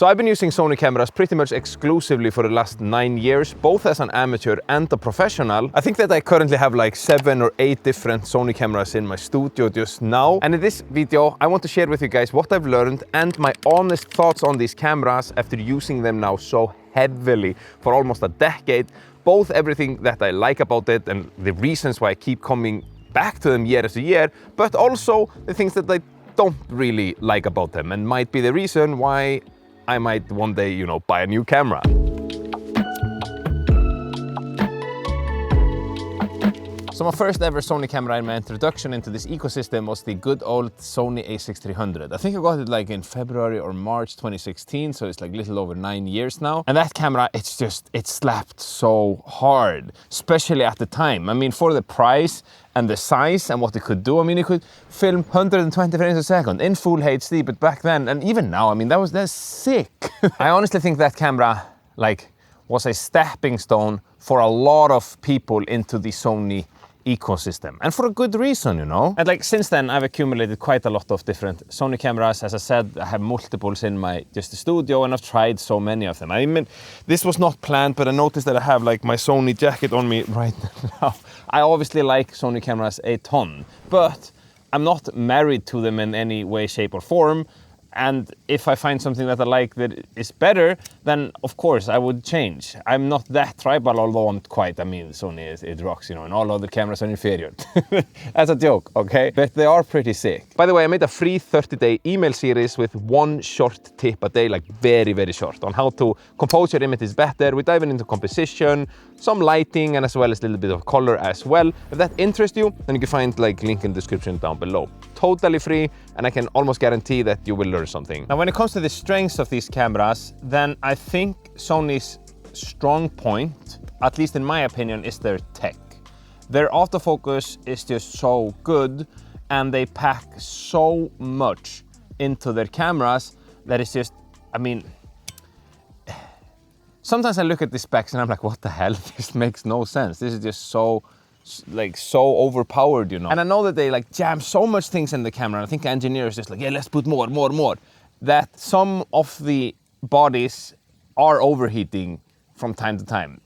So I've been using Sony cameras pretty much exclusively for the last 9 years, both as an amateur and a professional. I think that I currently have like 7 or 8 different Sony cameras in my studio just now. And in this video, I want to share with you guys what I've learned and my honest thoughts on these cameras after using them now so heavily for almost a decade. Both everything that I like about it and the reasons why I keep coming back to them year after year, but also the things that I don't really like about them and might be the reason why I might one day, you know, buy a new camera. So my first ever Sony camera and my introduction into this ecosystem was the good old Sony a6300. I think I got it like in February or March 2016, so it's like a little over 9 years now. And that camera, it slapped so hard, especially at the time. I mean, for the price and the size and what it could do, I mean, it could film 120 frames a second in full HD, but back then, and even now, I mean, that's sick. I honestly think that camera, like, was a stepping stone for a lot of people into the Sony ecosystem, and for a good reason, you know. And like since then I've accumulated quite a lot of different Sony cameras. As I said, I have multiples in my studio, and I've tried so many of them. I mean, this was not planned, but I noticed that I have like my Sony jacket on me right now. I obviously like Sony cameras a ton, but I'm not married to them in any way, shape or form. And if I find something that I like that is better, then of course I would change. I'm not that tribal, although I'm quite, I mean, Sony, it rocks, you know, and all other cameras are inferior. That's a joke, okay? But they are pretty sick. By the way, I made a free 30-day email series with one short tip a day, like very, very short, on how to compose your images better. We dive into composition, some lighting, and as well as a little bit of color as well. If that interests you, then you can find like link in the description down below. Totally free, and I can almost guarantee that you will learn something. Now, when it comes to the strengths of these cameras, then I think Sony's strong point, at least in my opinion, is their tech. Their autofocus is just so good, and they pack so much into their cameras that it's just, I mean, sometimes I look at the specs and I'm like, what the hell? This makes no sense. This is just so overpowered, you know. And I know that they like jam so much things in the camera, and I think engineers just like, yeah, let's put more, that some of the bodies are overheating from time to time.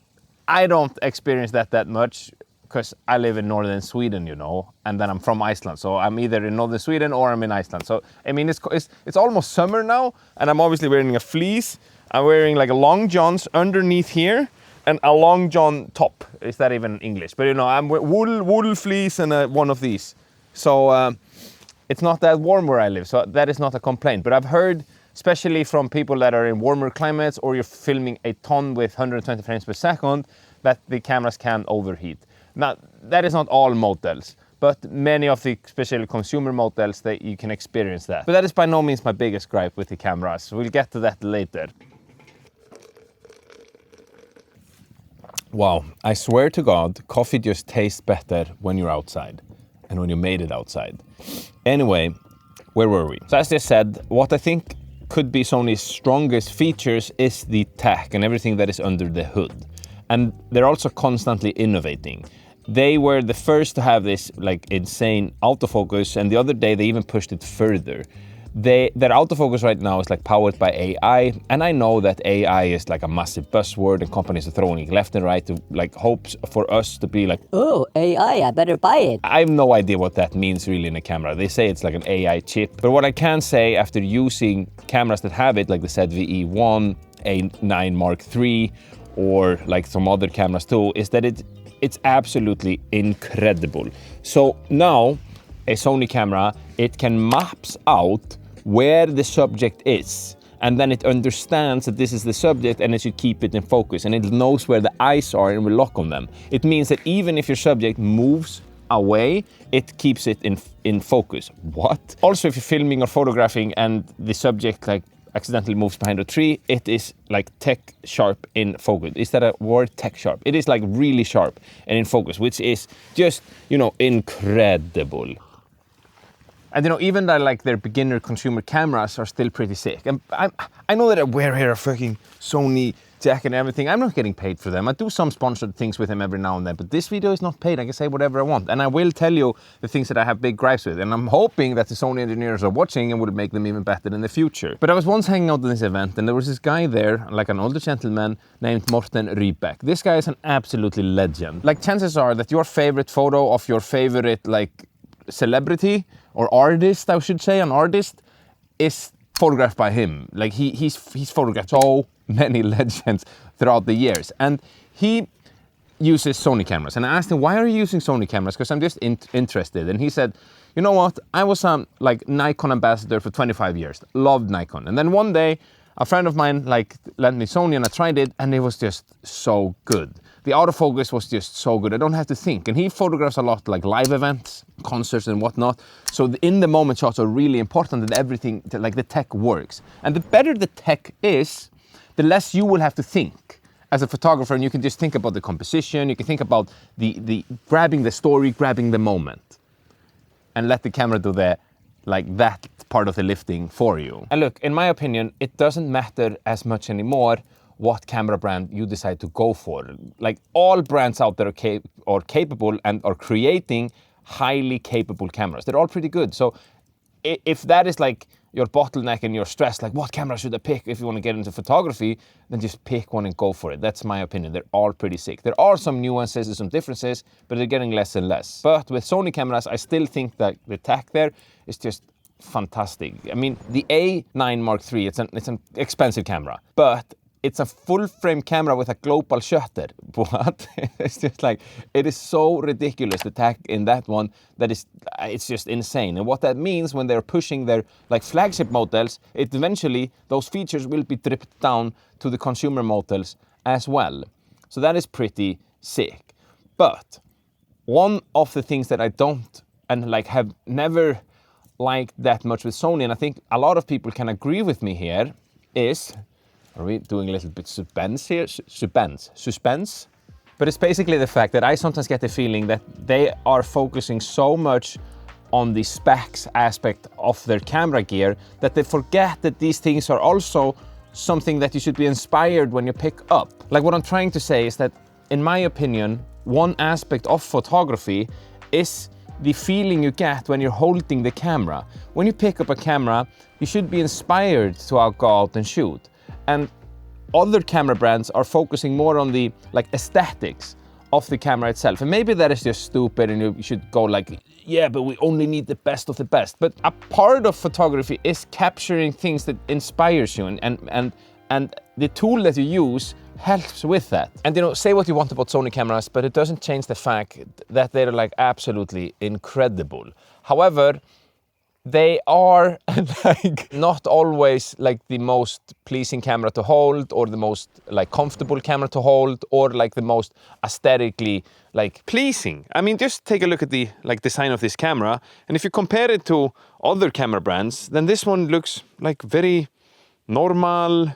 I don't experience that much because I live in northern Sweden, you know, and then I'm from Iceland, so I'm either in northern Sweden or I'm in Iceland. So I mean, it's almost summer now, and I'm obviously wearing a fleece. I'm wearing like a long johns underneath here, and a long john top. Is that even English? But you know, I'm wool fleece and one of these. So it's not that warm where I live, so that is not a complaint. But I've heard, especially from people that are in warmer climates, or you're filming a ton with 120 frames per second, that the cameras can overheat. Now, that is not all models, but many of the especially consumer models, that you can experience that. But that is by no means my biggest gripe with the cameras. So we'll get to that later. Wow, I swear to God, coffee just tastes better when you're outside and when you made it outside. Anyway, where were we? So as I said, what I think could be Sony's strongest features is the tech and everything that is under the hood. And they're also constantly innovating. They were the first to have this like insane autofocus, and the other day they even pushed it further. Their autofocus right now is like powered by AI, and I know that AI is like a massive buzzword and companies are throwing it left and right to like hopes for us to be like, oh, AI, I better buy it. I have no idea what that means really in a camera. They say it's like an AI chip, but what I can say after using cameras that have it, like the ZV-E1, A9 Mark III, or like some other cameras too, is that it's absolutely incredible. So now a Sony camera, it can maps out where the subject is, and then it understands that this is the subject and it should keep it in focus, and it knows where the eyes are and will lock on them. It means that even if your subject moves away, it keeps it in focus. What? Also, if you're filming or photographing and the subject like accidentally moves behind a tree, it is like tech sharp in focus. Is that a word? Tech sharp. It is like really sharp and in focus, which is just, you know, incredible. And you know, even that like their beginner consumer cameras are still pretty sick. And I know that I wear here a fucking Sony jacket and everything. I'm not getting paid for them. I do some sponsored things with them every now and then, but this video is not paid. I can say whatever I want. And I will tell you the things that I have big gripes with. And I'm hoping that the Sony engineers are watching and will make them even better in the future. But I was once hanging out at this event and there was this guy there, like an older gentleman named Morten Rybak. This guy is an absolutely legend. Like chances are that your favorite photo of your favorite like celebrity or artist, I should say, an artist, is photographed by him. Like he's photographed so many legends throughout the years, and he uses Sony cameras. And I asked him, why are you using Sony cameras? Because I'm just interested. And he said, you know what, I was like Nikon ambassador for 25 years, loved Nikon. And then one day a friend of mine like lent me Sony and I tried it and it was just so good. The autofocus was just so good. I don't have to think. And he photographs a lot like live events, concerts and whatnot. So the in the moment shots are really important, that everything, like the tech works. And the better the tech is, the less you will have to think as a photographer, and you can just think about the composition, you can think about the grabbing the story, grabbing the moment, and let the camera do that part of the lifting for you. And look, in my opinion, it doesn't matter as much anymore what camera brand you decide to go for. Like all brands out there are capable and are creating highly capable cameras. They're all pretty good. So if that is like your bottleneck and you're stressed, like what camera should I pick if you want to get into photography, then just pick one and go for it. That's my opinion. They're all pretty sick. There are some nuances and some differences, but they're getting less and less. But with Sony cameras, I still think that the tech there is just fantastic. I mean, the A9 Mark III, it's an expensive camera, but it's a full frame camera with a global shutter. What? It's just like, it is so ridiculous, the tech in that one, that it's just insane. And what that means when they're pushing their like flagship models, eventually those features will be dripped down to the consumer models as well. So that is pretty sick. But one of the things that I don't and like have never liked that much with Sony, and I think a lot of people can agree with me here, is, are we doing a little bit suspense here? Suspense? But it's basically the fact that I sometimes get the feeling that they are focusing so much on the specs aspect of their camera gear that they forget that these things are also something that you should be inspired when you pick up. Like what I'm trying to say is that, in my opinion, one aspect of photography is the feeling you get when you're holding the camera. When you pick up a camera, you should be inspired to go out and shoot. And other camera brands are focusing more on the like aesthetics of the camera itself. And maybe that is just stupid and you should go like, yeah, but we only need the best of the best. But a part of photography is capturing things that inspires you, and the tool that you use helps with that. And you know, say what you want about Sony cameras, but it doesn't change the fact that they're like absolutely incredible. However, they are like not always like the most pleasing camera to hold, or the most like comfortable camera to hold, or like the most aesthetically like pleasing. I mean, just take a look at the like design of this camera, and if you compare it to other camera brands, then this one looks like very normal,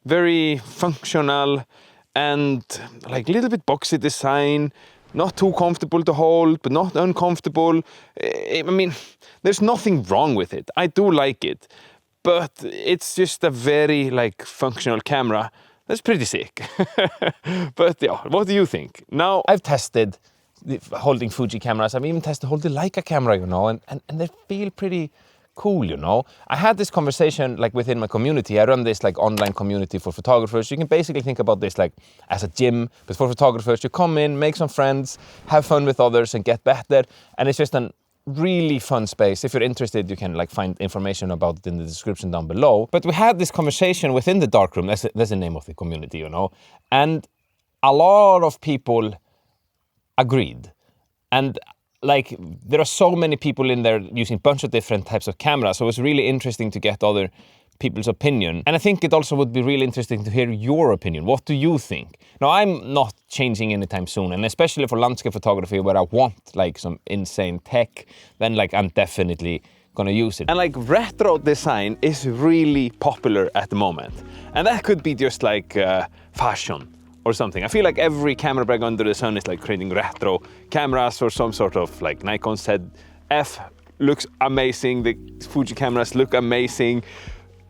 very functional, and like a little bit boxy design. Not too comfortable to hold, but not uncomfortable. I mean, there's nothing wrong with it. I do like it, but it's just a very like functional camera. That's pretty sick. But yeah, what do you think? Now, I've tested holding Fuji cameras. I've even tested holding Leica camera, you know, and they feel pretty cool, you know. I had this conversation like within my community. I run this like online community for photographers. You can basically think about this like as a gym, but for photographers. You come in, make some friends, have fun with others and get better. And it's just a really fun space. If you're interested, you can like find information about it in the description down below. But we had this conversation within the darkroom. That's the name of the community, you know. And a lot of people agreed. And like, there are so many people in there using a bunch of different types of cameras, so it's really interesting to get other people's opinion. And I think it also would be really interesting to hear your opinion. What do you think? Now, I'm not changing anytime soon, and especially for landscape photography, where I want like some insane tech, then like I'm definitely gonna use it. And like retro design is really popular at the moment, and that could be just like fashion or something. I feel like every camera brand under the sun is like creating retro cameras, or some sort of like Nikon said, F looks amazing. The Fuji cameras look amazing.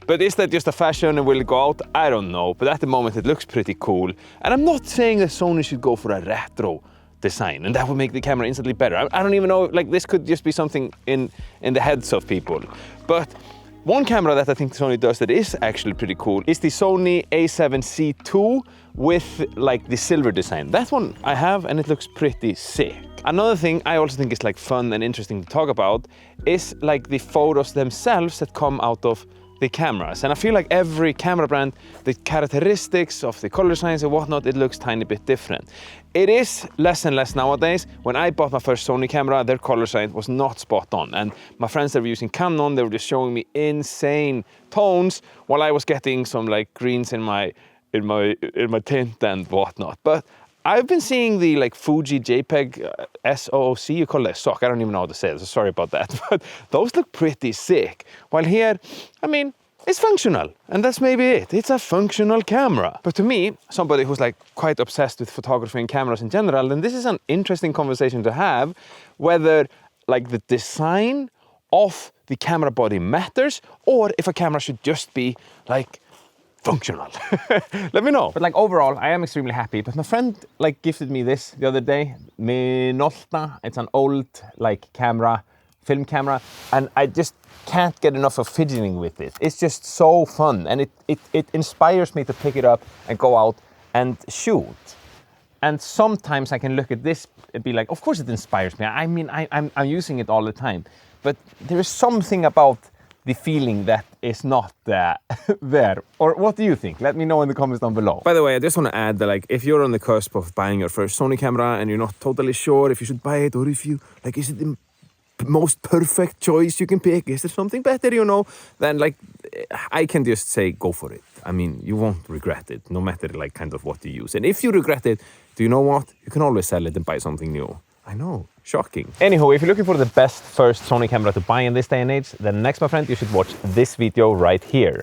But is that just a fashion and will it go out? I don't know. But at the moment it looks pretty cool. And I'm not saying that Sony should go for a retro design and that would make the camera instantly better. I don't even know, like this could just be something in the heads of people. But one camera that I think Sony does that is actually pretty cool is the Sony a7C II with like the silver design. That one I have and it looks pretty sick. Another thing I also think is like fun and interesting to talk about is like the photos themselves that come out of the cameras. And I feel like every camera brand, the characteristics of the color science and whatnot, it looks tiny bit different. It is less and less nowadays. When I bought my first Sony camera, their color science was not spot on. And my friends that were using Canon, they were just showing me insane tones while I was getting some like greens in my tint and whatnot. But I've been seeing the like Fuji JPEG SOOC, you call it SOC, I don't even know how to say it, so sorry about that. But those look pretty sick. While here, I mean, it's functional, and that's maybe it. It's a functional camera. But to me, somebody who's like quite obsessed with photography and cameras in general, then this is an interesting conversation to have, whether like the design of the camera body matters, or if a camera should just be like functional. Let me know. But like overall, I am extremely happy. But my friend like gifted me this the other day, Minolta. It's an old like camera, film camera, and I just can't get enough of fidgeting with it. It's just so fun, and it inspires me to pick it up and go out and shoot. And sometimes I can look at this and be like, of course it inspires me. I mean, I'm using it all the time, but there is something about the feeling that is not there. Or what do you think? Let me know in the comments down below. By the way, I just want to add that like if you're on the cusp of buying your first Sony camera and you're not totally sure if you should buy it or if you like, is it the most perfect choice you can pick? Is there something better, you know? Then like I can just say go for it. I mean, you won't regret it, no matter like kind of what you use. And if you regret it, do you know what? You can always sell it and buy something new. I know, shocking. Anywho, if you're looking for the best first Sony camera to buy in this day and age, then next, my friend, you should watch this video right here.